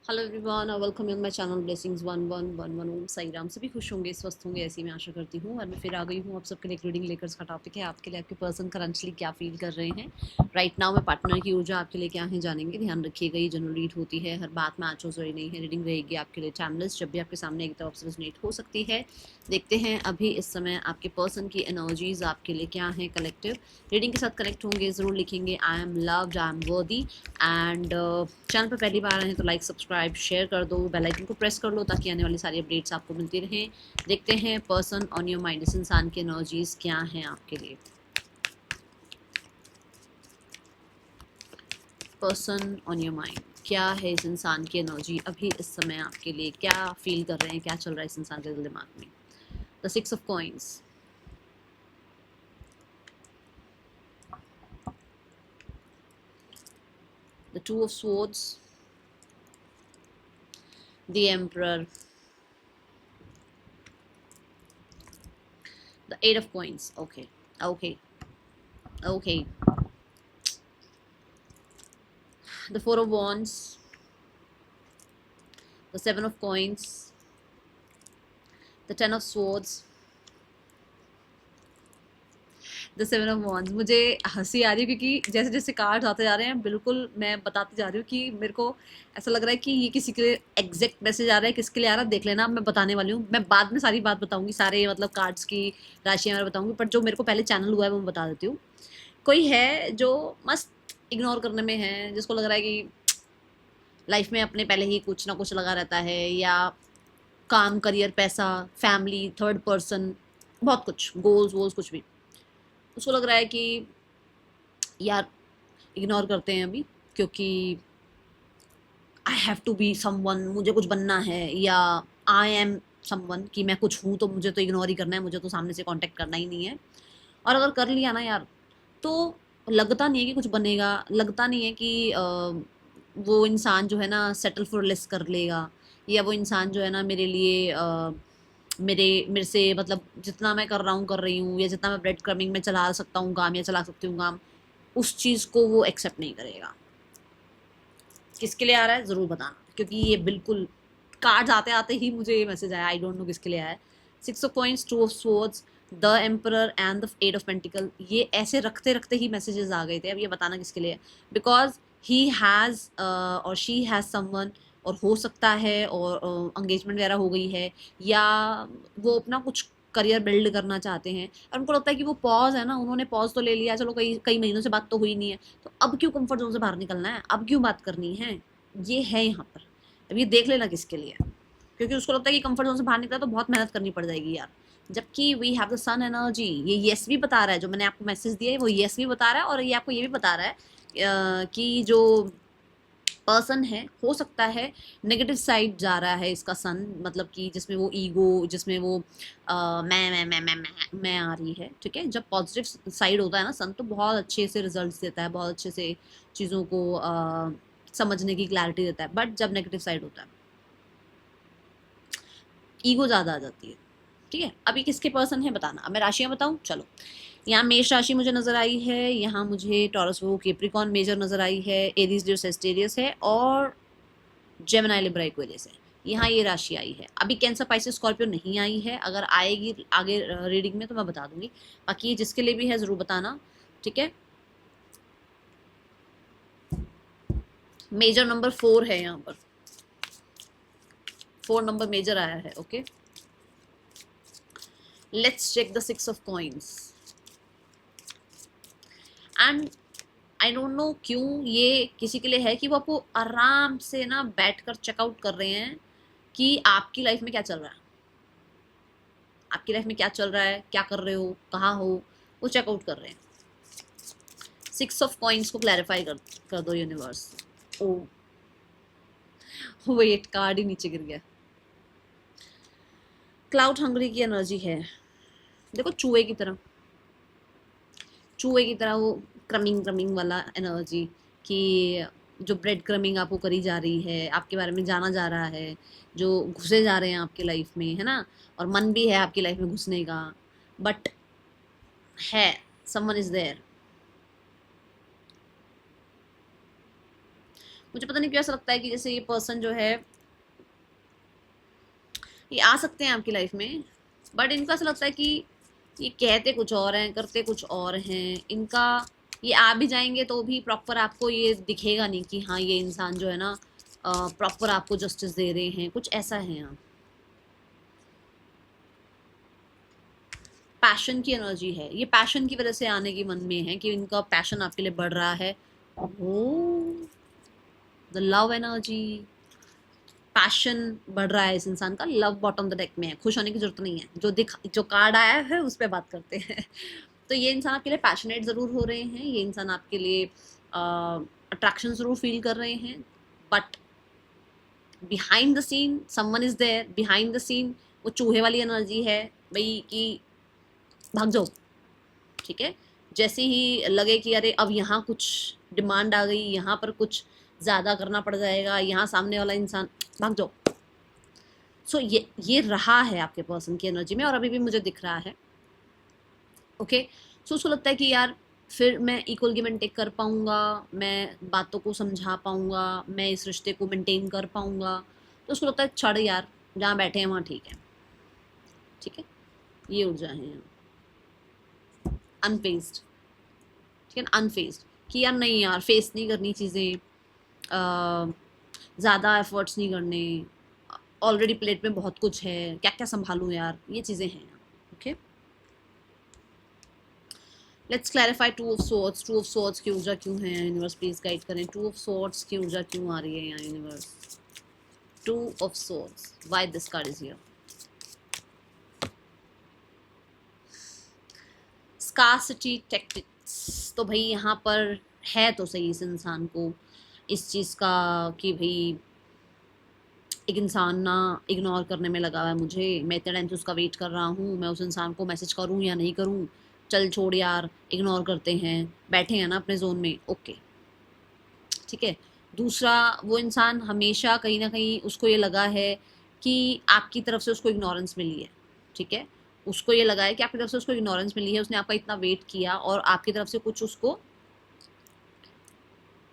Hello everyone और welcome on my channel blessings 1111 ओम साई राम। सभी खुश होंगे, स्वस्थ होंगे, ऐसी मैं आशा करती हूँ। और मैं फिर आ गई हूँ आप सबके लिए एक रीडिंग लेकर। इसका टॉपिक है आपके लिए आपके पर्सन करंटली क्या फील कर रहे हैं राइट नाउ। मैं पार्टनर की ऊर्जा आपके लिए क्या है जानेंगे। ध्यान रखिएगा, ये जनरल रीड होती है, हर बात में आचो जरूरी नहीं है। रीडिंग रहेगी आपके लिए टाइमलेस, जब भी आपके सामने एक तरफ से रेजोनेट हो सकती है। देखते हैं अभी इस समय आपके पर्सन की एनर्जीज आपके लिए क्या है। कलेक्टिव रीडिंग के साथ कनेक्ट होंगे, ज़रूर लिखेंगे I am loved, I am वर्दी। एंड चैनल पर पहली बार आए हैं तो लाइक सब्सक्राइब शेयर कर दो, बेल आइकन को प्रेस कर लो ताकि आने वाली सारी अपडेट्स आपको मिलती रहें। देखते हैं पर्सन ऑन योर माइंड, इस इंसान की एनर्जीज क्या हैं आपके लिए। पर्सन ऑन योर माइंड, क्या है इस इंसान की एनर्जी अभी इस समय आपके लिए, क्या फील कर रहे हैं, क्या चल रहा है इस इंसान के दिमाग में। The six of coins, the two of swords, the emperor, the eight of coins. Okay okay okay, the four of wands, the seven of coins, the ten of swords, the seven of wands. मुझे हंसी आ रही है क्योंकि जैसे जैसे cards आते जा रहे हैं बिल्कुल मैं बताती जा रही हूँ कि मेरे को ऐसा लग रहा है कि ये किसी के लिए एग्जैक्ट मैसेज आ रहा है, किसके लिए आ रहा है देख लेना। मैं बताने वाली हूँ, मैं बाद में सारी बात बताऊंगी, सारे मतलब कार्ड्स की राशियाँ मैं बताऊंगी, पर जो मेरे को पहले चैनल हुआ है वो मैं बता देती हूँ। कोई है जो मस्त इग्नोर करने में है, जिसको लग रहा है कि लाइफ में अपने पहले ही कुछ ना कुछ लगा रहता है, या काम, करियर, पैसा, फैमिली, थर्ड पर्सन, बहुत कुछ, गोल्स वोल्स कुछ भी। उसको लग रहा है कि यार इग्नोर करते हैं अभी, क्योंकि I have to be someone, मुझे कुछ बनना है, या आई एम समवन कि मैं कुछ हूँ तो मुझे तो इग्नोर ही करना है, मुझे तो सामने से कांटेक्ट करना ही नहीं है। और अगर कर लिया ना यार, तो लगता नहीं है कि कुछ बनेगा, लगता नहीं है कि वो इंसान जो है ना सेटल फॉर लेस कर लेगा, या वो इंसान जो है ना मेरे लिए मेरे से मतलब जितना मैं कर रहा हूँ कर रही हूँ, या जितना मैं ब्रेड क्रमिंग में चला सकता हूँ काम, या चला सकती हूँ काम, उस चीज़ को वो एक्सेप्ट नहीं करेगा। किसके लिए आ रहा है ज़रूर बताना, क्योंकि ये बिल्कुल कार्ड्स आते आते ही मुझे ये मैसेज आया, आई डोंट नो किसके लिए आया है। Six of coins, two of swords, the emperor and the eight of pentacle. ये ऐसे रखते रखते ही मैसेजेस आ गए थे। अब ये बताना किसके लिए, बिकॉज ही हैज़ और शी हैज़ समवन, और हो सकता है और एंगेजमेंट वगैरह हो गई है, या वो अपना कुछ करियर बिल्ड करना चाहते हैं, और उनको लगता है कि वो पॉज है ना, उन्होंने पॉज तो ले लिया, चलो कई कई महीनों से बात तो हुई नहीं है, तो अब क्यों कंफर्ट जोन से बाहर निकलना है, अब क्यों बात करनी है। ये है यहाँ पर। अब ये देख लेना किसके लिए, क्योंकि उसको लगता है कि कंफर्ट जोन से बाहर निकला तो बहुत मेहनत करनी पड़ जाएगी यार। जबकि we have the sun energy, ये येस भी बता रहा है, जो मैंने आपको मैसेज दिया है वो येस भी बता रहा है, और ये आपको ये भी बता रहा है कि जो पर्सन है हो सकता है नेगेटिव साइड जा रहा है इसका सन, मतलब कि जिसमें वो ईगो, जिसमें वो मैं आ रही है। ठीक है, जब पॉजिटिव साइड होता है ना सन, तो बहुत अच्छे से रिजल्ट्स देता है, बहुत अच्छे से चीज़ों को समझने की क्लैरिटी देता है। बट जब नेगेटिव साइड होता है ईगो ज़्यादा आ जाती है। ठीक है, अभी किसके पर्सन है बताना। अब मैं राशियाँ बताऊँ, चलो। यहाँ मेष राशि मुझे नजर आई है, यहाँ मुझे टॉरस वो केप्रिकॉन मेजर नजर आई है, एरीज लियो सेस्टेरियस है, और जेमिनी लिब्रा एक्वेरियस है। यहाँ ये राशि आई है। अभी कैंसर पाइसेस स्कॉर्पियो नहीं आई है, अगर आएगी आगे रीडिंग में तो मैं बता दूंगी। बाकी ये जिसके लिए भी है जरूर बताना। ठीक है, मेजर नंबर 4 है यहाँ पर, 4 नंबर मेजर आया है। Okay, let's check the six of coins. And I don't know क्यों ये किसी के लिए है कि वो आपको आराम से ना बैठकर चेकआउट कर रहे हैं कि आपकी लाइफ में क्या चल रहा है, आपकी लाइफ में क्या चल रहा है, क्या कर रहे हो, कहाँ हो, वो चेकआउट कर रहे हैं। सिक्स ऑफ कॉइंस को क्लैरिफाई कर दो यूनिवर्स। ओ वेट, कार्ड ही नीचे गिर गया। क्लाउड हंगरी की एनर्जी है, देखो चूहे की तरह, चूहे की तरह वो क्रमिंग क्रमिंग वाला एनर्जी, कि जो ब्रेड क्रमिंग आपको करी जा रही है, आपके बारे में जाना जा रहा है, जो घुसे जा रहे हैं आपकी लाइफ में, है ना, और मन भी है आपकी लाइफ में घुसने का, बट है समवन इज देयर। मुझे पता नहीं क्यों ऐसा लगता है कि जैसे ये पर्सन जो है ये आ सकते हैं आपकी लाइफ में, बट इनको ऐसा लगता है कि ये कहते कुछ और हैं, करते कुछ और हैं इनका। ये आ भी जाएंगे तो भी प्रॉपर आपको ये दिखेगा नहीं कि हाँ ये इंसान जो है ना प्रॉपर आपको जस्टिस दे रहे हैं, कुछ ऐसा है यहाँ। पैशन की एनर्जी है, ये पैशन की वजह से आने की मन में है कि इनका पैशन आपके लिए बढ़ रहा है। ओ द लव एनर्जी, पैशन बढ़ रहा है इस इंसान का, लव बॉटम द डेक में है, खुश होने की जरूरत नहीं है, जो कार्ड आया है उस पर बात करते हैं। तो ये इंसान आपके लिए पैशनेट ज़रूर हो रहे हैं, ये इंसान आपके लिए अट्रैक्शन ज़रूर फील कर रहे हैं, but behind the scene someone is there, behind the scene वो चूहे वाली एनर्जी है भाई कि भाग जाओ, ठीक है। जैसे ही लगे कि अरे अब यहाँ कुछ डिमांड आ गई, यहाँ पर कुछ ज़्यादा करना पड़ जाएगा, यहाँ सामने वाला इंसान भाग जाओ। सो ये रहा है आपके पर्सन की एनर्जी में और अभी भी मुझे दिख रहा है। ओके सो उसको लगता है कि यार फिर मैं इक्वल गिव एंड टेक कर पाऊँगा, मैं बातों को समझा पाऊँगा, मैं इस रिश्ते को मेंटेन कर पाऊँगा। तो उसको लगता है छड़ यार, जहाँ बैठे हैं वहाँ ठीक है, ठीक है। ये ऊर्जा है अनफेस्ड, ठीक है ना, अनफेस्ड कि यार नहीं यार फेस नहीं करनी चीज़ें, ज़्यादा एफर्ट्स नहीं करने, ऑलरेडी प्लेट में बहुत कुछ है, क्या क्या संभालूं यार, ये चीज़ें हैं। Okay let's clarify two of swords. Two of swords की ऊर्जा क्यों है यूनिवर्स, प्लीज गाइड करें। टू ऑफ सॉर्ड्स की ऊर्जा क्यों आ रही है यहाँ universe. Two of swords, why this card is here. Scarcity tactics, तो भाई यहाँ पर है तो सही इस इंसान को इस चीज़ का कि भाई एक इंसान ना इग्नोर करने में लगा हुआ है मुझे, मैं इतने टाइम से उसका वेट कर रहा हूँ, मैं उस इंसान को मैसेज करूँ या नहीं करूँ, चल छोड़ यार इग्नोर करते हैं, बैठे हैं ना अपने जोन में, ओके ठीक है। दूसरा वो इंसान हमेशा कहीं ना कहीं उसको ये लगा है कि आपकी तरफ से उसको इग्नोरेंस मिली है, ठीक है। उसको ये लगा है कि आपकी तरफ से उसको इग्नोरेंस मिली है, उसने आपका इतना वेट किया और आपकी तरफ से कुछ उसको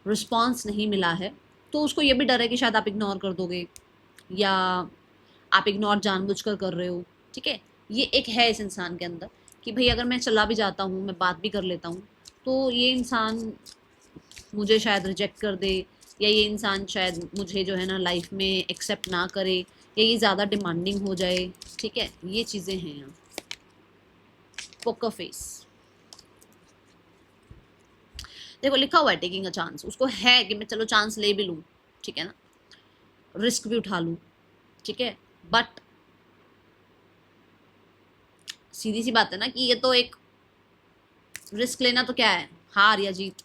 रिस्पॉन्स नहीं मिला है, तो उसको ये भी डर है कि शायद आप इग्नोर कर दोगे या आप इग्नोर जानबूझकर कर रहे हो, ठीक है। ये एक है इस इंसान के अंदर कि भाई अगर मैं चला भी जाता हूँ, मैं बात भी कर लेता हूँ, तो ये इंसान मुझे शायद रिजेक्ट कर दे, या ये इंसान शायद मुझे जो है ना लाइफ में एक्सेप्ट ना करे, या ये ज़्यादा डिमांडिंग हो जाए, ठीक है। ये चीज़ें हैं यहाँ। पोकर फेस, देखो लिखा हुआ है टेकिंग अ चांस, उसको है कि मैं चलो चांस ले भी लूँ, ठीक है ना, रिस्क भी उठा लूँ, ठीक है। बट सीधी सी बात है ना कि ये तो एक रिस्क लेना तो क्या है, हार या जीत,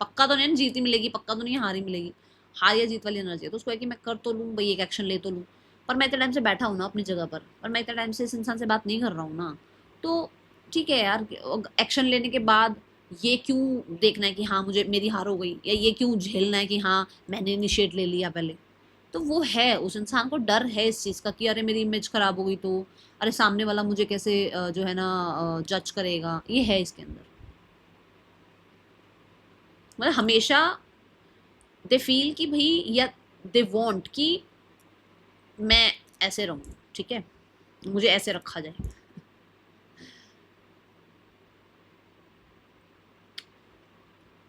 पक्का तो नहीं ना जीत ही मिलेगी, पक्का तो नहीं हार ही मिलेगी, हार या जीत वाली एनर्जी है। तो उसको है कि मैं कर तो लूँ भाई, एक एक्शन ले तो लूँ, पर मैं इतने टाइम से बैठा हूँ ना अपनी जगह पर, और मैं इतने टाइम से इस इंसान से बात नहीं कर रहा हूँ ना, तो ठीक है यार, एक्शन लेने के बाद ये क्यों देखना है कि हाँ मुझे मेरी हार हो गई, या ये क्यों झेलना है कि हाँ मैंने इनिशिएट ले लिया पहले। तो वो है, उस इंसान को डर है इस चीज़ का कि अरे मेरी इमेज खराब हो गई तो, अरे सामने वाला मुझे कैसे जो है ना जज करेगा, ये है इसके अंदर। मतलब हमेशा दे फील कि भाई, या दे वांट कि मैं ऐसे रहूं, ठीक है, मुझे ऐसे रखा जाए।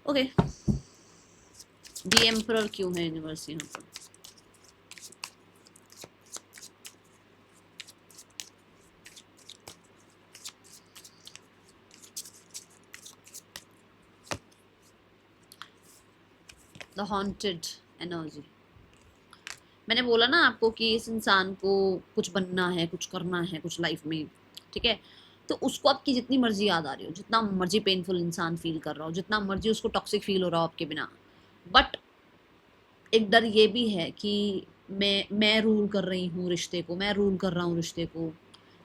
ओके दी एम्परर क्यों है यूनिवर्स यहाँ पर। द हॉन्टेड एनर्जी, मैंने बोला ना आपको कि इस इंसान को कुछ बनना है, कुछ करना है, कुछ लाइफ में, ठीक है। तो उसको आपकी जितनी मर्जी याद आ रही हो, जितना मर्जी पेनफुल इंसान फील कर रहा हो, जितना मर्जी उसको टॉक्सिक फील हो रहा हो आपके बिना, बट एक डर ये भी है कि मैं रूल कर रही हूँ रिश्ते को, मैं रूल कर रहा हूँ रिश्ते को,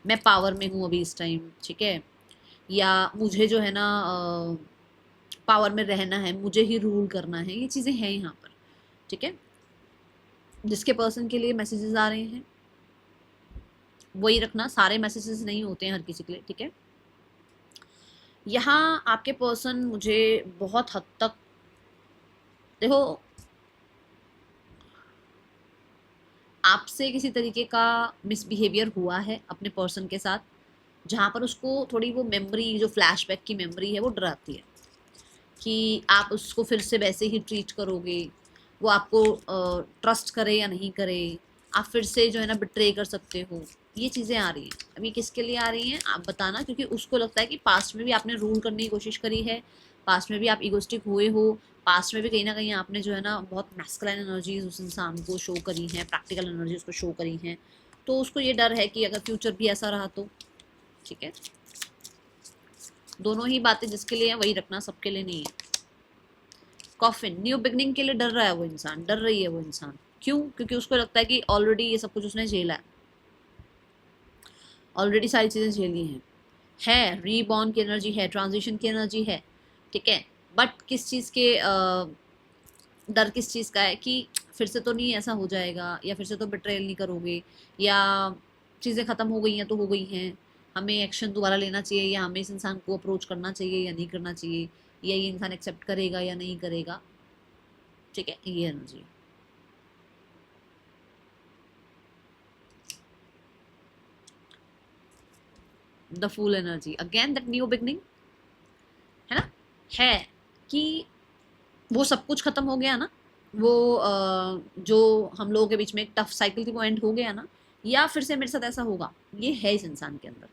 मैं पावर में हूँ अभी इस टाइम, ठीक है। या मुझे जो है ना पावर में रहना है, मुझे ही रूल करना है, ये चीज़ें हैं यहाँ पर, ठीक है। जिसके पर्सन के लिए मैसेजेस आ रहे हैं वही रखना, सारे मैसेजेस नहीं होते हैं हर किसी के लिए, ठीक है। यहाँ आपके पर्सन मुझे बहुत हद तक, देखो आपसे किसी तरीके का मिसबिहेवियर हुआ है अपने पर्सन के साथ, जहाँ पर उसको थोड़ी वो मेमोरी, जो फ्लैशबैक की मेमोरी है, वो डराती है कि आप उसको फिर से वैसे ही ट्रीट करोगे, वो आपको ट्रस्ट करे या नहीं करे, आप फिर से जो है ना बिट्रे कर सकते हो। ये चीज़ें आ रही हैं। अभी किसके लिए आ रही हैं आप बताना, क्योंकि उसको लगता है कि पास्ट में भी आपने रूल करने की कोशिश करी है, पास्ट में भी आप इगोस्टिक हुए हो, पास्ट में भी कहीं ना कहीं आपने जो है ना बहुत मैस्कुलाइन एनर्जीज उस इंसान को शो करी हैं, प्रैक्टिकल एनर्जी उसको शो करी हैं। तो उसको ये डर है कि अगर फ्यूचर भी ऐसा रहा तो। ठीक है, दोनों ही बातें जिसके लिए हैं वही रखना, सबके लिए नहीं है। कॉफिन, न्यू बिगनिंग के लिए डर रहा है वो इंसान, डर रही है वो इंसान। क्यों? क्योंकि उसको लगता है कि ऑलरेडी ये सब कुछ उसने झेला है, ऑलरेडी सारी चीज़ें झेली हैं। है रीबॉर्न की एनर्जी है, ट्रांजिशन की एनर्जी है, ठीक है। बट किस चीज़ के डर किस चीज़ का है कि फिर से तो नहीं ऐसा हो जाएगा, या फिर से तो बिट्रेल नहीं करोगे, या चीज़ें ख़त्म हो गई हैं तो हो गई हैं, हमें एक्शन दोबारा लेना चाहिए, या हमें इस इंसान को अप्रोच करना चाहिए या नहीं करना चाहिए, या ये इंसान एक्सेप्ट करेगा या नहीं करेगा। ठीक है, ये energy. The fool energy, again that new beginning, है ना, है कि वो सब कुछ खत्म हो गया ना, वो जो हम लोगों के बीच में एक टफ साइकिल थी वो एंड हो गया ना, या फिर से मेरे साथ ऐसा होगा, ये है इस इंसान के अंदर।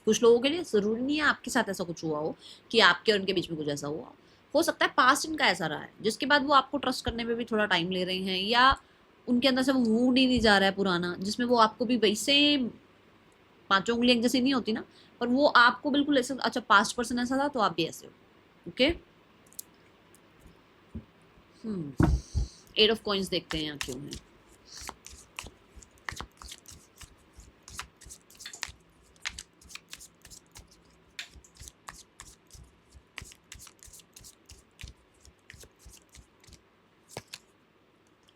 कुछ लोगों के लिए जरूरी नहीं है आपके साथ ऐसा कुछ हुआ हो कि आपके और उनके बीच में कुछ ऐसा हुआ हो सकता है पास्ट इनका ऐसा रहा है जिसके बाद वो आपको ट्रस्ट करने में भी थोड़ा टाइम ले रहे हैं, या उनके अंदर से वो मूड ही नहीं जा रहा है पुराना, जिसमें वो आपको भी वैसे पांचों उंगलियां एक जैसी नहीं होती ना, पर वो आपको बिल्कुल ऐसे, अच्छा पास्ट पर्सन ऐसा था तो आप भी ऐसे हो। ओके, एट ऑफ कॉइंस देखते हैं यहाँ क्यों है।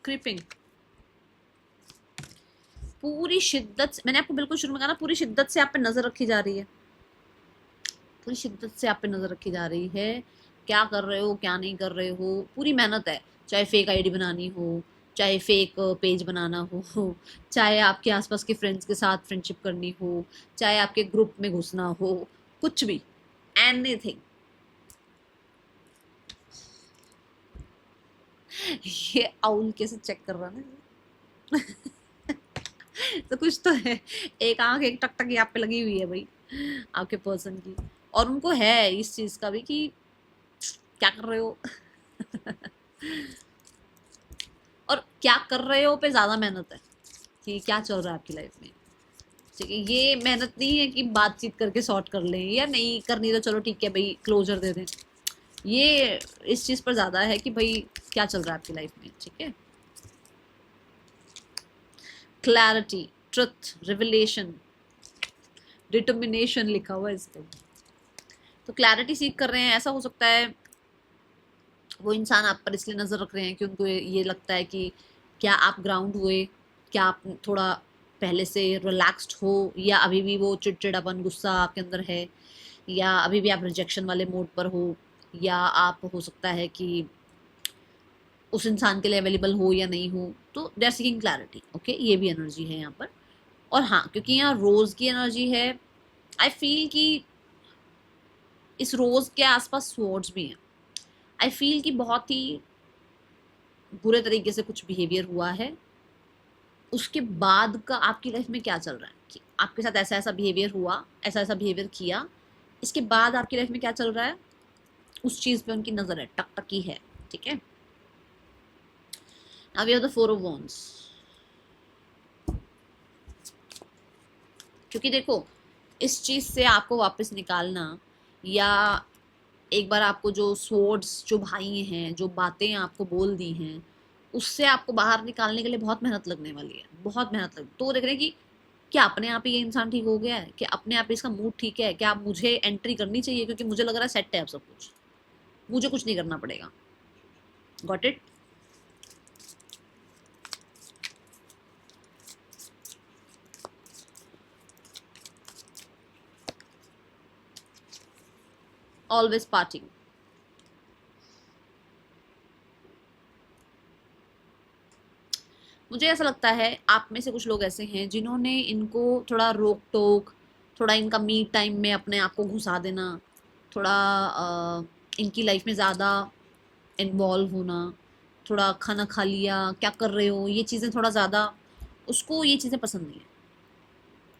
क्रिपिंग, पूरी शिद्दत से, मैंने आपको बिल्कुल शुरू में कहा ना, पूरी शिद्दत से आप पे नजर रखी जा रही है, पूरी शिद्दत से आप पे नजर रखी जा रही है। क्या कर रहे हो, क्या नहीं कर रहे हो, पूरी मेहनत है। चाहे फेक आईडी बनानी हो, चाहे फेक पेज बनाना हो, चाहे आपके आसपास के फ्रेंड्स के साथ फ्रेंडशिप करनी हो, चाहे आपके ग्रुप में घुसना हो, कुछ भी, एनीथिंग। ये आउल कैसे चेक कर रहा है तो कुछ तो है, एक आंख एक टकटक यहाँ पे लगी हुई है भाई आपके पर्सन की, और उनको है इस चीज का भी कि क्या कर रहे हो और क्या कर रहे हो पे ज्यादा मेहनत है कि क्या चल रहा है आपकी लाइफ में। ठीक है, ये मेहनत नहीं है कि बातचीत करके सॉर्ट कर लें, या नहीं करनी तो चलो ठीक है भाई क्लोजर दे दें। ये इस चीज पर ज्यादा है कि भाई क्या चल रहा है आपकी लाइफ में। ठीक है, क्लैरिटी, ट्रुथ, रिविलेशन, डिटर्मिनेशन लिखा हुआ है इस पर। तो क्लैरिटी सीख कर रहे हैं, ऐसा हो सकता है वो इंसान आप पर इसलिए नजर रख रहे हैं कि उनको ये लगता है कि क्या आप ग्राउंड हुए, क्या आप थोड़ा पहले से रिलैक्स्ड हो, या अभी भी वो चिड़चिड़ापन गुस्सा आपके अंदर है, या अभी भी आप रिजेक्शन वाले मोड पर हो, या आप हो सकता है कि उस इंसान के लिए अवेलेबल हो या नहीं हो। तो they are seeking clarity. Okay, ये भी एनर्जी है यहाँ पर। और हाँ, क्योंकि यहाँ रोज की एनर्जी है, आई फील कि इस रोज के आसपास स्वर्ड्स भी हैं। आई फील कि बहुत ही बुरे तरीके से कुछ बिहेवियर हुआ है, उसके बाद का आपकी लाइफ में क्या चल रहा है, कि आपके साथ ऐसा ऐसा बिहेवियर हुआ, ऐसा ऐसा बिहेवियर किया, इसके बाद आपकी लाइफ में क्या चल रहा है, उस चीज पे उनकी नजर है, टकटकी है। ठीक है, now we have the four of wands. क्योंकि देखो, इस चीज से आपको वापस निकालना, या एक बार आपको जो स्वॉर्ड्स जो भाई हैं, जो बातें आपको बोल दी हैं, उससे आपको बाहर निकालने के लिए बहुत मेहनत लगने वाली है, बहुत मेहनत लग। तो देख रहे हैं कि क्या अपने आप ही ये इंसान ठीक हो गया है, कि अपने आप ही इसका मूड ठीक है, क्या मुझे एंट्री करनी चाहिए, क्योंकि मुझे लग रहा है सेट है अब सब कुछ, मुझे कुछ नहीं करना पड़ेगा। Got it. ऑलवेज पार्टिंग, मुझे ऐसा लगता है आप में से कुछ लोग ऐसे हैं जिन्होंने इनको थोड़ा रोक टोक, थोड़ा इनका मी टाइम में अपने आप को घुसा देना, थोड़ा इनकी लाइफ में ज़्यादा इन्वॉल्व होना, थोड़ा खाना खा लिया, क्या कर रहे हो, ये चीज़ें थोड़ा ज़्यादा, उसको ये चीज़ें पसंद नहीं है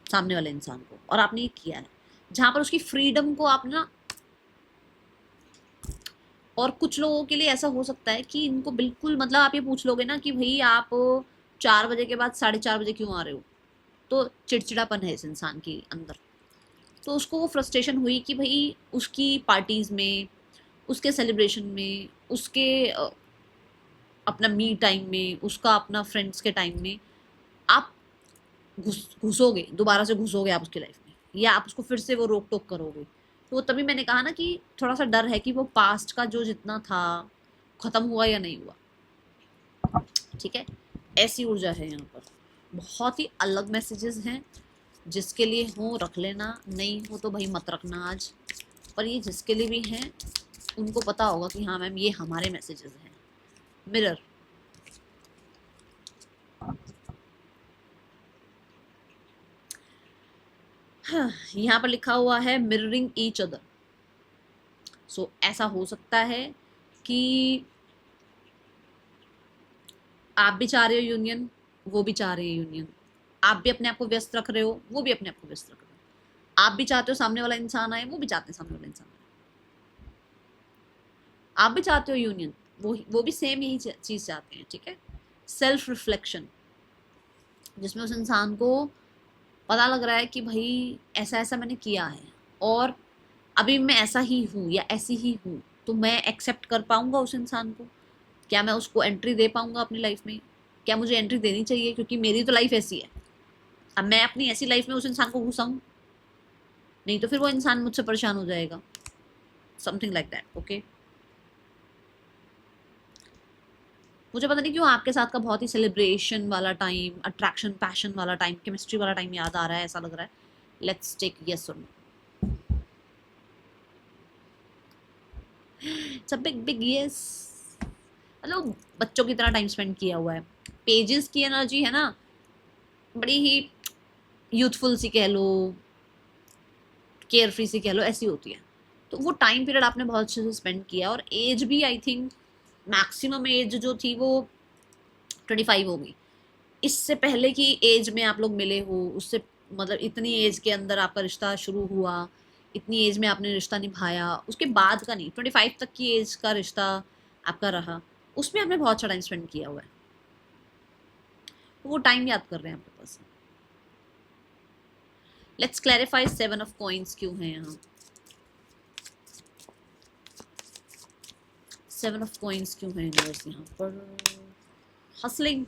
सामने वाले इंसान को, और आपने ये किया है जहाँ पर उसकी फ्रीडम को आप ना। और कुछ लोगों के लिए ऐसा हो सकता है कि इनको बिल्कुल, मतलब आप ये पूछ लोगे ना कि भाई आप 4 बजे के बाद 4:30 बजे क्यों आ रहे हो, तो चिड़चिड़ापन है इस इंसान के अंदर। तो उसको वो फ्रस्ट्रेशन हुई कि भाई उसकी पार्टीज में, उसके सेलिब्रेशन में, उसके अपना मी टाइम में, उसका अपना फ्रेंड्स के टाइम में आप घुसोगे, दोबारा से घुसोगे आप उसकी लाइफ में, या आप उसको फिर से वो रोक टोक करोगे। तो तभी मैंने कहा ना कि थोड़ा सा डर है कि वो पास्ट का जो जितना था खत्म हुआ या नहीं हुआ। ठीक है, ऐसी ऊर्जा है यहाँ पर। बहुत ही अलग मैसेजेस हैं, जिसके लिए हो रख लेना, नहीं हो तो भाई मत रखना आज। पर ये जिसके लिए भी हैं उनको पता होगा कि हाँ मैम ये हमारे मैसेजेस हैं। मिरर, हाँ, यहाँ पर लिखा हुआ है मिररिंग ईच अदर। सो ऐसा हो सकता है कि आप भी चाह रहे हो यूनियन, वो भी चाह रहे हैं यूनियन, आप भी अपने आप को व्यस्त रख रहे हो, वो भी अपने आप को व्यस्त रख रहे हो, आप भी चाहते हो सामने वाला इंसान आए, वो भी चाहते हैं सामने वाला इंसान आए, आप भी चाहते हो यूनियन, वो भी सेम यही चीज़ चाहते हैं। ठीक है, सेल्फ रिफ्लेक्शन, जिसमें उस इंसान को पता लग रहा है कि भाई ऐसा ऐसा मैंने किया है, और अभी मैं ऐसा ही हूँ या ऐसी ही हूँ, तो मैं एक्सेप्ट कर पाऊंगा उस इंसान को, क्या मैं उसको एंट्री दे पाऊंगा अपनी लाइफ में, क्या मुझे एंट्री देनी चाहिए, क्योंकि मेरी तो लाइफ ऐसी है। अब मैं अपनी ऐसी लाइफ में उस इंसान को घुसाऊं, नहीं तो फिर वो इंसान मुझसे परेशान हो जाएगा, समथिंग लाइक दैट। ओके, मुझे पता नहीं क्यों आपके साथ का बहुत ही सेलिब्रेशन वाला टाइम, अट्रैक्शन, पैशन वाला टाइम, केमिस्ट्री वाला टाइम याद आ रहा है, ऐसा लग रहा है। लेट्स टेक यस और no. It's a big big yes. मतलब बच्चों की तरह टाइम स्पेंड किया हुआ है। पेजेस की एनर्जी है ना, बड़ी ही यूथफुल सी कह लो, केयर फ्री सी कह लो, ऐसी होती है। तो वो टाइम पीरियड आपने बहुत अच्छे से स्पेंड किया, और एज भी आई थिंक मैक्सिमम एज जो थी वो 25 होगी। इससे पहले की एज में आप लोग मिले हो, उससे मतलब इतनी एज के अंदर आपका रिश्ता शुरू हुआ, इतनी एज में आपने रिश्ता निभाया, उसके बाद का नहीं, 25 तक की एज का रिश्ता आपका रहा, उसमें आपने बहुत अच्छा टाइम स्पेंड किया हुआ है। वो टाइम याद कर रहे हैं आपके पास। लेट्स क्लैरिफाई 7 ऑफ कॉइंस क्यों है यहाँ। 7 ऑफ कॉइंस क्यों है यहाँ पर। हसलिंग,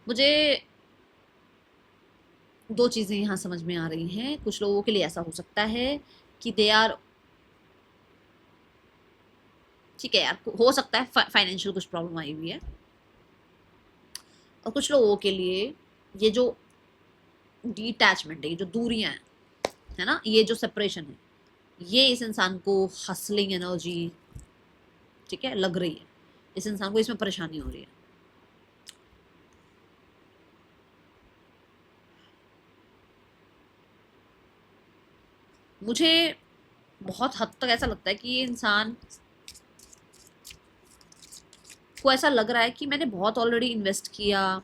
मुझे दो चीज़ें यहाँ समझ में आ रही हैं। कुछ लोगों के लिए ऐसा हो सकता है कि दे आर, ठीक है यार, हो सकता है फाइनेंशियल कुछ प्रॉब्लम आई हुई है, और कुछ लोगों के लिए ये जो डिटैचमेंट है, ये जो दूरियां हैं, है ना, ये जो सेपरेशन है, ये इस इंसान को हसलिंग एनर्जी, ठीक है, लग रही है, इस इंसान को इसमें परेशानी हो रही है। मुझे बहुत हद तक ऐसा लगता है कि ये इंसान को ऐसा लग रहा है कि मैंने बहुत ऑलरेडी इन्वेस्ट किया,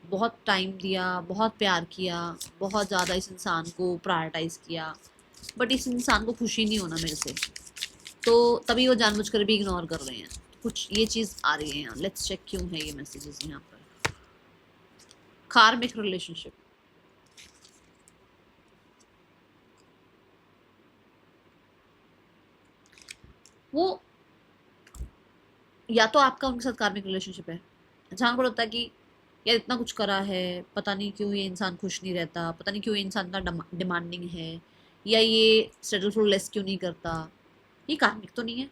बहुत टाइम दिया, बहुत प्यार किया, बहुत ज़्यादा इस इंसान को प्रायोरिटाइज किया, बट इस इंसान को खुशी नहीं होना मेरे से, तो तभी वो जानबूझकर भी इग्नोर कर रहे हैं। कुछ ये चीज़ आ रही है यहाँ। लेट्स चेक क्यों है ये मैसेजेस यहाँ पर। कार्मिक रिलेशनशिप, वो या तो आपका उनके साथ कार्मिक रिलेशनशिप है जहाँ को लगता है कि यार इतना कुछ करा है, पता नहीं क्यों ये इंसान खुश नहीं रहता, पता नहीं क्यों ये इंसान इतना डिमांडिंग है, या ये सेटल फॉर लेस क्यों नहीं करता, ये कार्मिक तो नहीं है,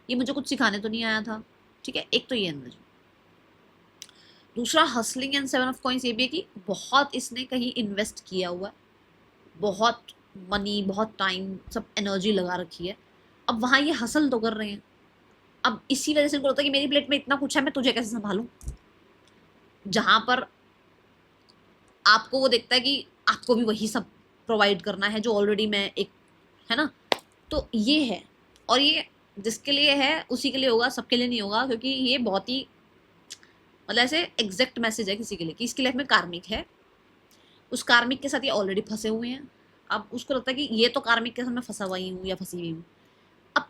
ये मुझे कुछ सिखाने तो नहीं आया था। ठीक है, एक तो ये अंदर। दूसरा, हसलिंग एंड 7 ऑफ कॉइंस ये भी है कि बहुत इसने कहीं इन्वेस्ट किया हुआ है, बहुत मनी, बहुत टाइम, सब एनर्जी लगा रखी है, अब वहां ये हसल तो कर रहे हैं, अब इसी वजह से उनको लगता है कि मेरी प्लेट में इतना कुछ है, मैं तुझे कैसे संभालूं। जहां पर आपको वो देखता है कि आपको भी वही सब प्रोवाइड करना है जो ऑलरेडी मैं एक, है ना। तो ये है, और ये जिसके लिए है उसी के लिए होगा, सबके लिए नहीं होगा, क्योंकि ये बहुत ही मतलब ऐसे एग्जैक्ट मैसेज है किसी के लिए कि इसकी लाइफ में कार्मिक है, उस कार्मिक के साथ ये ऑलरेडी फंसे हुए हैं। अब उसको लगता है कि ये तो कार्मिक के साथ मैं फंसा हुआ ही हूँ या फंसी हुई हूँ, अब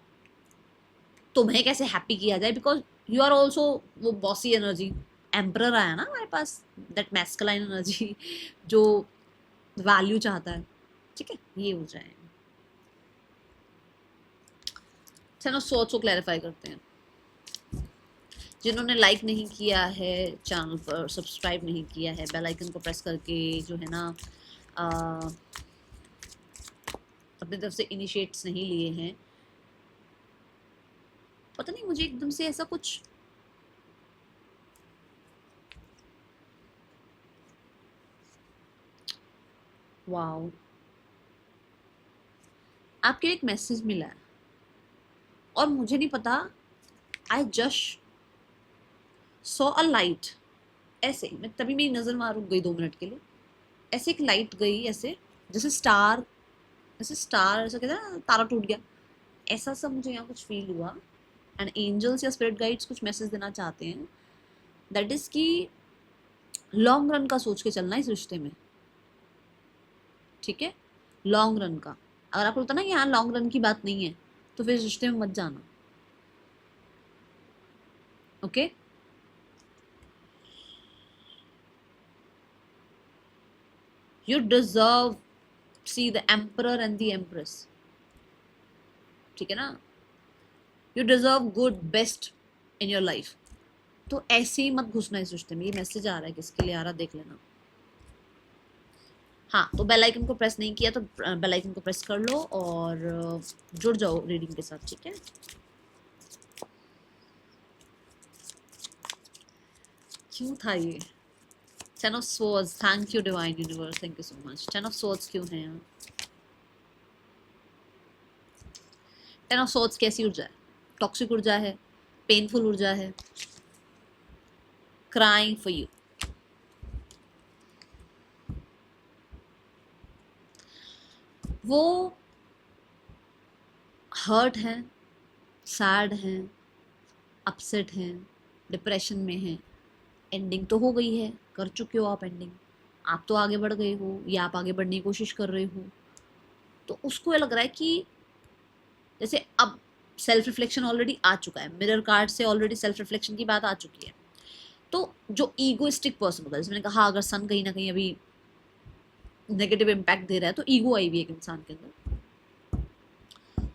तुम्हें कैसे हैप्पी किया जाए, बिकॉज यू आर ऑल्सो वो बॉसी एनर्जी, एम्परर आया ना हमारे पास, दैट मैस्कुलाइन एनर्जी जो वैल्यू चाहता है, ठीक है, ये हो जाए। चलो सोच को क्लैरिफाई करते हैं। जिन्होंने लाइक नहीं किया है चैनल पर, सब्सक्राइब नहीं किया है, बेल आइकन को प्रेस करके जो है ना अपनी तरफ से इनिशिएट्स नहीं लिए हैं, पता नहीं मुझे एकदम से ऐसा कुछ वाओ, आपके एक मैसेज मिला है और मुझे नहीं पता, I just saw a light, ऐसे मैं तभी मेरी नजर वहां रुक गई 2 मिनट के लिए, ऐसे एक लाइट गई ऐसे, जैसे स्टार, ऐसे स्टार ऐसा कहते हैं ना तारा टूट गया, ऐसा सब मुझे यहाँ कुछ फील हुआ। एंड एंजल्स या स्पिरिट गाइड्स कुछ मैसेज देना चाहते हैं, दैट इज कि लॉन्ग रन का सोच के चलना इस रिश्ते में, ठीक है, लॉन्ग रन का। अगर आपको लगता ना कि यहाँ लॉन्ग रन की बात नहीं है तो फिर इस रिश्ते में मत जाना, okay. You deserve see the emperor and the empress, ठीक है ना, you deserve good best in your life, तो ऐसे ही मत घुसना इस रिश्ते में। ये मैसेज आ रहा है, किसके लिए आ रहा है देख लेना। हाँ, तो बेल आइकन को प्रेस नहीं किया तो बेल आइकन को प्रेस कर लो और जुड़ जाओ रीडिंग के साथ, ठीक है। क्यों था ये ten of swords, thank you divine universe, thank you so much. Ten of swords क्यों है यहाँ? टेन ऑफ स्वॉर्ड्स कैसी ऊर्जा है? टॉक्सिक ऊर्जा है, पेनफुल ऊर्जा है, क्राइंग फॉर यू, वो हर्ट हैं, सैड हैं, अपसेट हैं, डिप्रेशन में हैं। एंडिंग तो हो गई है, कर चुके हो आप एंडिंग, आप तो आगे बढ़ गए हो या आप आगे बढ़ने की कोशिश कर रहे हो, तो उसको ये लग रहा है कि जैसे अब सेल्फ रिफ्लेक्शन ऑलरेडी आ चुका है, मिरर कार्ड से ऑलरेडी सेल्फ रिफ्लेक्शन की बात आ चुकी है। तो जो ईगोइस्टिक पर्सन होता है, जैसे मैंने कहा अगर सन कहीं ना कहीं अभी नेगेटिव इम्पैक्ट दे रहा है तो ईगो आई हुई है एक इंसान के अंदर,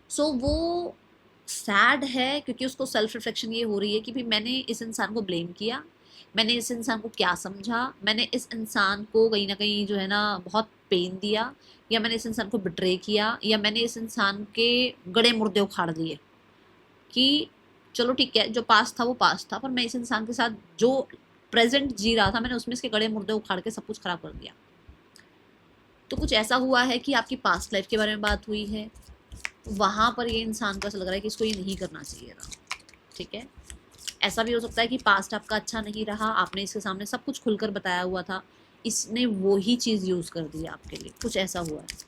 सो वो सैड है क्योंकि उसको सेल्फ रिफ्लेक्शन ये हो रही है कि भी मैंने इस इंसान को ब्लेम किया, मैंने इस इंसान को क्या समझा, मैंने इस इंसान को कहीं ना कहीं जो है ना बहुत पेन दिया, या मैंने इस इंसान को बिट्रे किया, या मैंने इस इंसान के गड़े मुर्दे उखाड़ दिए कि चलो ठीक है जो पास था वो पास था, पर मैं इस इंसान के साथ जो प्रेजेंट जी रहा था मैंने उसमें इसके गड़े मुर्दे उखाड़ के सब कुछ खराब कर दिया। तो कुछ ऐसा हुआ है कि आपकी पास्ट लाइफ के बारे में बात हुई है, वहां पर ये इंसान को ऐसा लग रहा है कि इसको ये नहीं करना चाहिए था, ठीक है। ऐसा भी हो सकता है कि पास्ट आपका अच्छा नहीं रहा, आपने इसके सामने सब कुछ खुलकर बताया हुआ था, इसने वो ही चीज यूज कर दी आपके लिए, कुछ ऐसा हुआ है।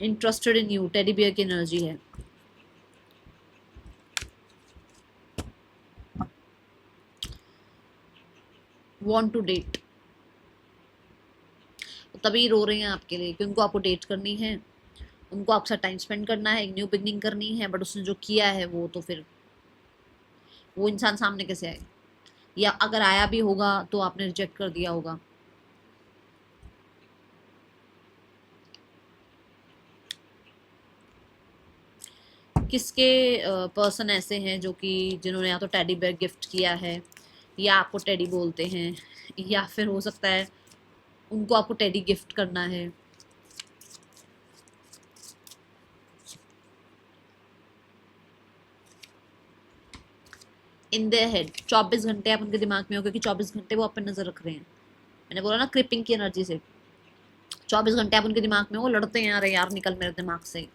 Interested in you, teddy bear की एनर्जी है। वांट टू डेट, तभी रो रहे हैं आपके लिए कि उनको आपको डेट करनी है, उनको आपके साथ टाइम स्पेंड करना है, एक न्यू बिगनिंग करनी है, बट उसने जो किया है वो तो फिर वो इंसान सामने कैसे आए, या अगर आया भी होगा तो आपने रिजेक्ट कर दिया होगा। किसके पर्सन ऐसे हैं जो कि जिन्होंने या तो टेडी बेयर गिफ्ट किया है या आपको टेडी बोलते हैं, या फिर हो सकता है उनको आपको टेडी गिफ्ट करना है। इन देयर हेड 24 घंटे आप उनके दिमाग में हो, क्योंकि 24 घंटे वो आप पर नजर रख रहे हैं, मैंने बोला ना क्रिपिंग की एनर्जी से, 24 घंटे आप उनके दिमाग में वो लड़ते हैं, अरे यार निकल मेरे दिमाग से,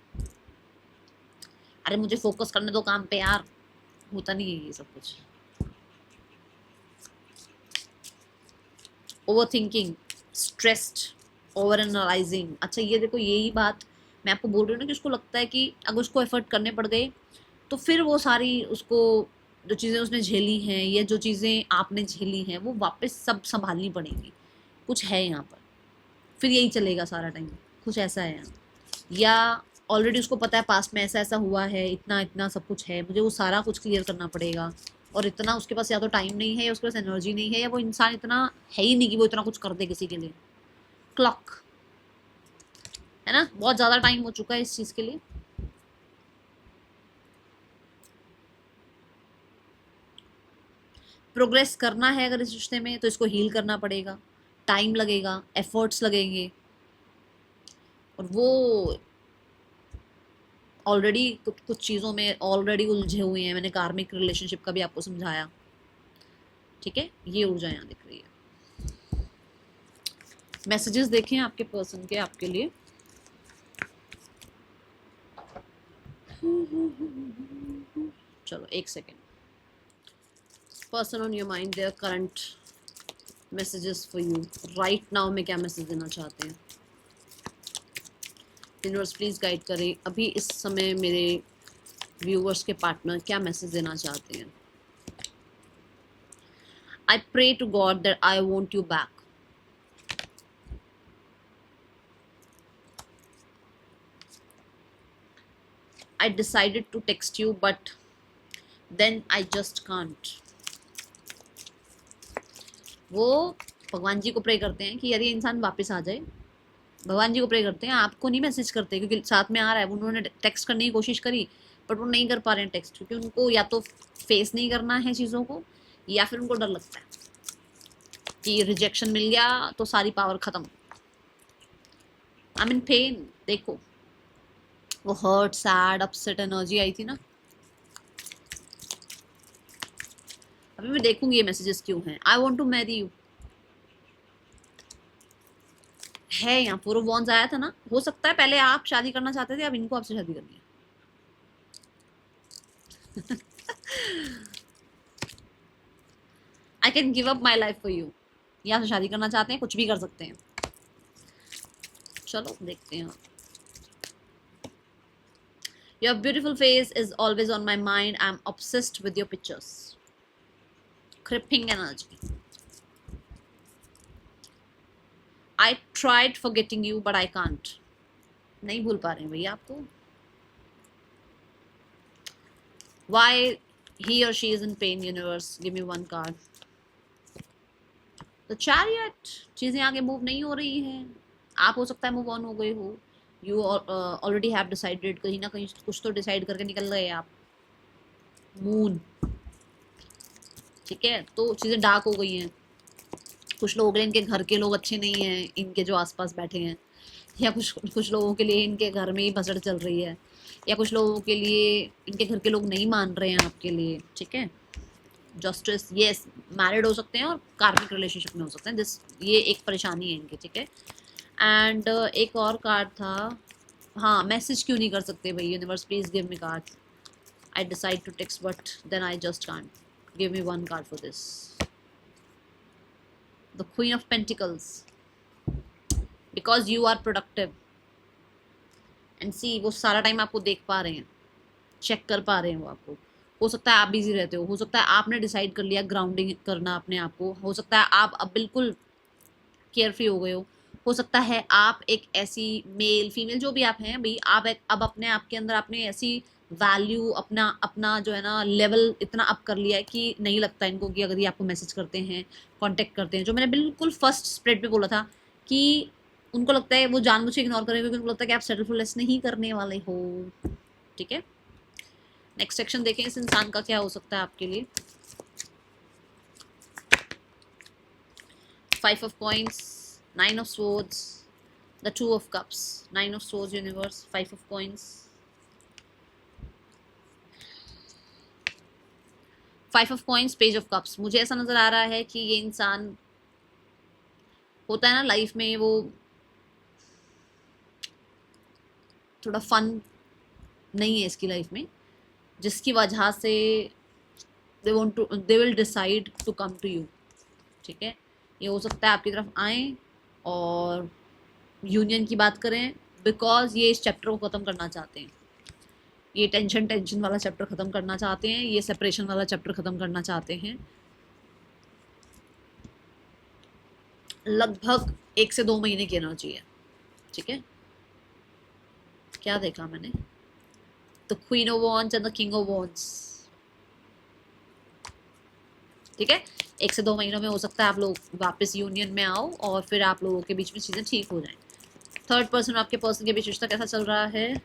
अरे मुझे फोकस करने दो काम पे यार। होता नहीं है ये सब कुछ। Over thinking, stressed, over analysing. अच्छा ये देखो, यही बात मैं आपको बोल रही हूँ ना कि उसको लगता है कि अगर उसको एफर्ट करने पड़ गए तो फिर वो सारी उसको जो चीज़ें उसने झेली हैं या जो चीज़ें आपने झेली हैं वो वापस सब संभालनी पड़ेंगी। कुछ है यहाँ पर, फिर यही चलेगा सारा टाइम, कुछ ऐसा है यहाँ। या ऑलरेडी उसको पता है पास्ट में ऐसा ऐसा हुआ है, इतना इतना सब कुछ है, मुझे वो सारा कुछ क्लियर करना पड़ेगा, और इतना उसके पास या तो टाइम नहीं है या उसके पास एनर्जी नहीं है या वो इंसान इतना है ही नहीं कि वो इतना कुछ कर दे किसी के लिए। क्लॉक है ना, बहुत ज़्यादा टाइम हो चुका है इस चीज़ के लिए। प्रोग्रेस करना है अगर इस रिश्ते में तो इसको हील करना पड़ेगा, टाइम लगेगा, एफर्ट्स लगेंगे, और वो ऑलरेडी कुछ कुछ चीज़ों में ऑलरेडी उलझे हुए हैं। मैंने कार्मिक रिलेशनशिप का भी आपको समझाया, ठीक है। ये ऊर्जा यहाँ दिख रही है। मैसेजेस देखें आपके पर्सन के आपके लिए। चलो एक second. Person on your mind, their current messages for you right now में क्या मैसेज देना चाहते हैं? यूनिवर्स प्लीज गाइड करें, अभी इस समय मेरे व्यूअर्स के पार्टनर क्या मैसेज देना चाहते हैं? I pray to God that I want you back. I decided to text you but then I just can't। वो भगवान जी को प्रे करते हैं कि यदि इंसान वापस आ जाए, भगवान जी को प्रे करते हैं, आपको नहीं मैसेज करते, क्योंकि साथ में आ रहा है। उन्होंने टेक्स्ट करने की कोशिश करी बट वो नहीं कर पा रहे हैं टेक्स्ट, क्योंकि उनको या तो फेस नहीं करना है चीज़ों को या फिर उनको डर लगता है कि रिजेक्शन मिल गया तो सारी पावर खत्म। आई मीन पेन, देखो वो हर्ट, सैड, अपसेट एनर्जी आई थी ना। अभी मैं देखूंगी ये मैसेजेस क्यों हैं। I want to marry you है यहाँ, पूरा वॉन्स आया था ना। हो सकता है पहले आप शादी करना चाहते थे, अब इनको आपसे शादी करनी है। I can give up my life for you, यहाँ से शादी करना चाहते हैं, कुछ भी कर सकते हैं। चलो देखते हैं। Your beautiful face is always on my mind, I am obsessed with your pictures. Creeping energy. I tried forgetting you but I can't. नहीं भूल पा रहे हैं भैया आपको। Why he or she is in pain, universe? Give me one card. The Chariot। चीजें आगे move नहीं हो रही हैं। आप हो सकता है मूव ऑन हो गए हो। यू ऑलरेडी हैव डिसाइडेड, कहीं ना कहीं कुछ तो डिसाइड करके निकल गए आप। मून, ठीक है, तो चीजें डार्क हो गई हैं। कुछ लोगों के लिए इनके घर के लोग अच्छे नहीं हैं, इनके जो आसपास बैठे हैं, या कुछ कुछ लोगों के लिए इनके घर में ही भसड़ चल रही है, या कुछ लोगों के लिए इनके घर के लोग नहीं मान रहे हैं आपके लिए, ठीक है। जस्टिस, यस, मैरिड हो सकते हैं और कार्मिक रिलेशनशिप में हो सकते हैं। दिस, ये एक परेशानी है इनकी, ठीक है। एंड एक और कार्ड था, हाँ, मैसेज क्यों नहीं कर सकते भाई? Universe please give me card. I decide to text but then I just can't. Give me one card for this. The queen of pentacles. Because you are productive and see, वो सारा time आपको देख पा रहे हैं, check कर पा रहे हैं वो आपको। हो सकता है आप बिजी रहते हो सकता है आपने डिसाइड कर लिया ग्राउंडिंग करना अपने आप को, हो सकता है आप अब बिल्कुल केयर फ्री हो गए हो सकता है आप एक ऐसी मेल फीमेल जो भी आप हैं भाई, आप अब अपने आप के अंदर आपने ऐसी वैल्यू, अपना अपना जो है ना लेवल इतना अप कर लिया है कि नहीं लगता इनको कि अगर ये आपको मैसेज करते हैं, कांटेक्ट करते हैं, जो मैंने बिल्कुल फर्स्ट स्प्रेड पे बोला था कि उनको लगता है वो जानबूझ के इग्नोर करेंगे, क्योंकि उनको लगता है कि आप सेटलफुलनेस नहीं करने वाले हो, ठीक है। नेक्स्ट सेक्शन देखें इस इंसान का क्या हो सकता है आपके लिए। 5 of coins, 9 of swords, the 2 of cups, 9 of swords, universe, 5 of coins, 5 of coins, page of cups। मुझे ऐसा नजर आ रहा है कि ये इंसान होता है ना लाइफ में वो थोड़ा फन नहीं है इसकी लाइफ में, जिसकी वजह से they will decide to come to you. ठीक है, ये हो सकता है आपकी तरफ आए और यूनियन की बात करें, बिकॉज ये इस चैप्टर को ख़त्म करना चाहते हैं। ये टेंशन वाला चैप्टर ख़त्म करना चाहते हैं, ये सेपरेशन वाला चैप्टर ख़त्म करना चाहते हैं। लगभग 1 से 2 महीने की एनर्जी है। ठीक है, क्या देखा मैंने, the queen of wands and the king of wands. ठीक है, 1 से 2 महीनों में हो सकता है आप लोग वापस यूनियन में आओ और फिर आप लोगों के बीच में चीज़ें ठीक हो जाएं। थर्ड पर्सन, आपके पर्सन के बीच रिश्ता कैसा चल रहा है?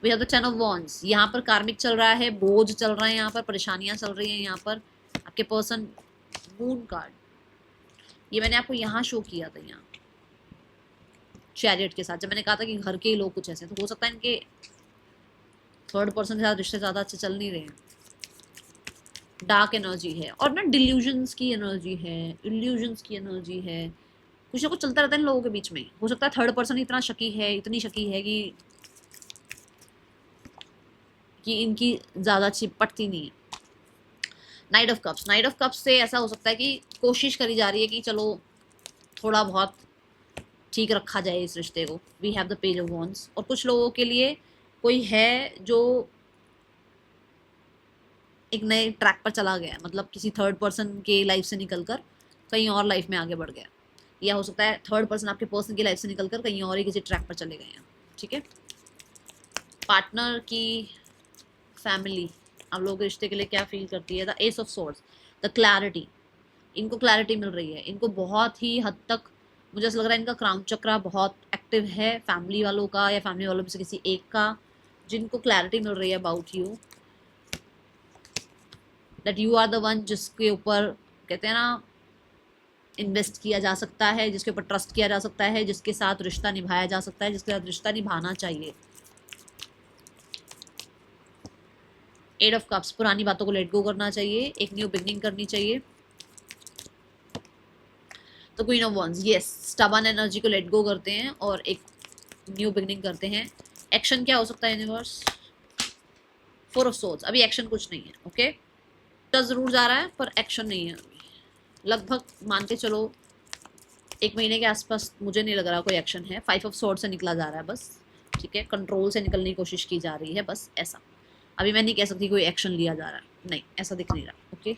We have the 10 of wands. यहाँ पर कार्मिक चल रहा है, बोझ चल रहा है, यहाँ पर परेशानियां चल रही हैं। यहाँ पर आपके पर्सन, मून कार्ड, ये मैंने आपको यहाँ शो किया था, यहाँ चैरियट के साथ, जब मैंने कहा था कि घर के ही लोग कुछ ऐसे, तो हो सकता है इनके थर्ड पर्सन के साथ रिश्ते ज़्यादा अच्छे चल नहीं रहे हैं। डार्क एनर्जी है और ना डिल्यूजन्स की एनर्जी है, इल्यूजन्स की एनर्जी है, कुछ ना कुछ चलता रहता है इन लोगों के बीच में। हो सकता है थर्ड पर्सन इतना शकी है, इतनी शकी है कि इनकी ज़्यादा अच्छी पटती नहीं है। Night of cups, night of cups से ऐसा हो सकता है कि कोशिश करी जा रही है कि चलो थोड़ा बहुत ठीक रखा जाए इस रिश्ते को। We have the page of wands. और कुछ लोगों के लिए कोई है जो एक नए ट्रैक पर चला गया, मतलब किसी थर्ड पर्सन के लाइफ से निकलकर कहीं और लाइफ में आगे बढ़ गया, या हो सकता है थर्ड पर्सन आपके पर्सन की लाइफ से निकलकर कहीं और ही किसी ट्रैक पर चले गए हैं। ठीक है, पार्टनर की फैमिली आप लोगों के रिश्ते के लिए क्या फील करती है? The S of swords, the clarity. इनको क्लैरिटी मिल रही है, इनको बहुत ही हद तक मुझे ऐसा लग रहा है इनका क्राउन चक्रा बहुत एक्टिव है, फैमिली वालों का या फैमिली वालों में से किसी एक का, जिनको क्लैरिटी मिल रही है about you, that you are the one जिसके ऊपर कहते हैं ना इन्वेस्ट किया जा सकता है, जिसके ऊपर ट्रस्ट किया जा सकता है, जिसके साथ रिश्ता निभाया जा सकता है, जिसके साथ रिश्ता निभाना चाहिए। एट ऑफ कप्स, पुरानी बातों को लेट गो करना चाहिए, एक न्यू बिगनिंग करनी चाहिए। तो queen of wands, yes, stubborn energy को लेट गो करते हैं और एक न्यू बिगनिंग करते हैं। एक्शन क्या हो सकता है यूनिवर्स? 4 ऑफ सोर्ड्स, अभी एक्शन कुछ नहीं है। ओके, टच जरूर जा रहा है पर एक्शन नहीं है अभी। लगभग मान के चलो 1 महीने के आसपास मुझे नहीं लग रहा कोई एक्शन है। 5 ऑफ सोर्ड से निकला जा रहा है बस। ठीक है, कंट्रोल से निकलने की कोशिश की जा रही है बस, ऐसा। अभी मैं नहीं कह सकती कोई एक्शन लिया जा रहा है, नहीं, ऐसा दिख नहीं रहा। Okay,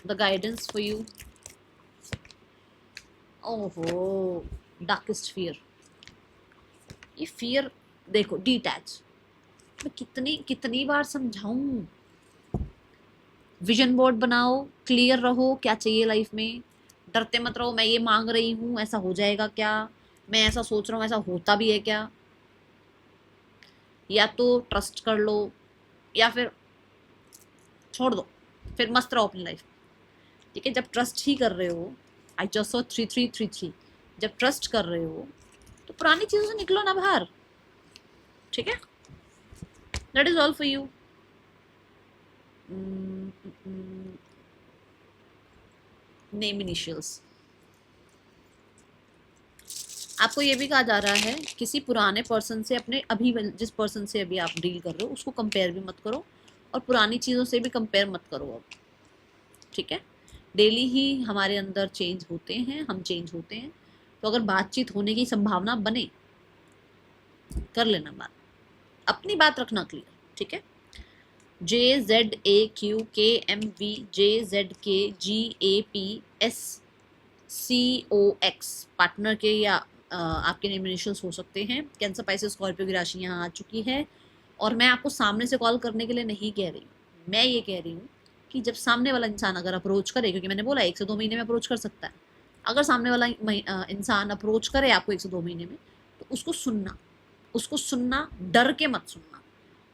the guidance for you, ओहो, डार्केस्ट फियर। ये फियर देखो, डिटैच, मैं कितनी बार समझाऊं, विजन बोर्ड बनाओ, क्लियर रहो क्या चाहिए लाइफ में, डरते मत रहो, मैं ये मांग रही हूँ ऐसा हो जाएगा क्या, मैं ऐसा सोच रहा हूँ ऐसा होता भी है क्या। या तो ट्रस्ट कर लो या फिर छोड़ दो, फिर मस्त रहो अपनी लाइफ। ठीक है, जब ट्रस्ट ही कर रहे हो, आई जस्ट सॉ 3333, जब ट्रस्ट कर रहे हो तो पुरानी चीज़ों से निकलो ना बाहर। ठीक है, that is all for you. Name initials, आपको ये भी कहा जा रहा है किसी पुराने पर्सन से, अपने अभी जिस पर्सन से अभी आप डील कर रहे हो उसको कंपेयर भी मत करो और पुरानी चीज़ों से भी कंपेयर मत करो अब। ठीक है, डेली ही हमारे अंदर चेंज होते हैं, हम चेंज होते हैं, तो अगर बातचीत होने की संभावना बने कर लेना बात, अपनी बात रखना क्लियर। ठीक है, JZAQKMVJZKGAPSCOX पार्टनर के या आपके नेम इनिशियल्स हो सकते हैं। कैंसर, पाइसेस, स्कॉर्पियो की राशि यहाँ आ चुकी है और मैं आपको सामने से कॉल करने के लिए नहीं कह रही हूँ, मैं ये कह रही हूँ कि जब सामने वाला इंसान अगर अप्रोच करे, क्योंकि मैंने बोला 1 से 2 महीने में अप्रोच कर सकता है, अगर सामने वाला इंसान अप्रोच करे आपको 1 से 2 महीने में, तो उसको सुनना, डर के मत सुनना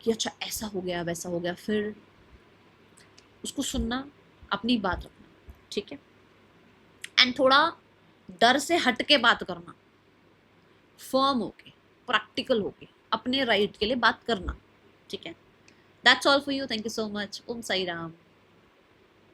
कि अच्छा ऐसा हो गया वैसा हो गया, फिर उसको सुनना, अपनी बात रखना। ठीक है, एंड थोड़ा डर से हट के बात करना, फर्म होके, प्रैक्टिकल होके, अपने राइट के लिए बात करना। ठीक है, that's all for you. Thank you so much. Om Sai Ram.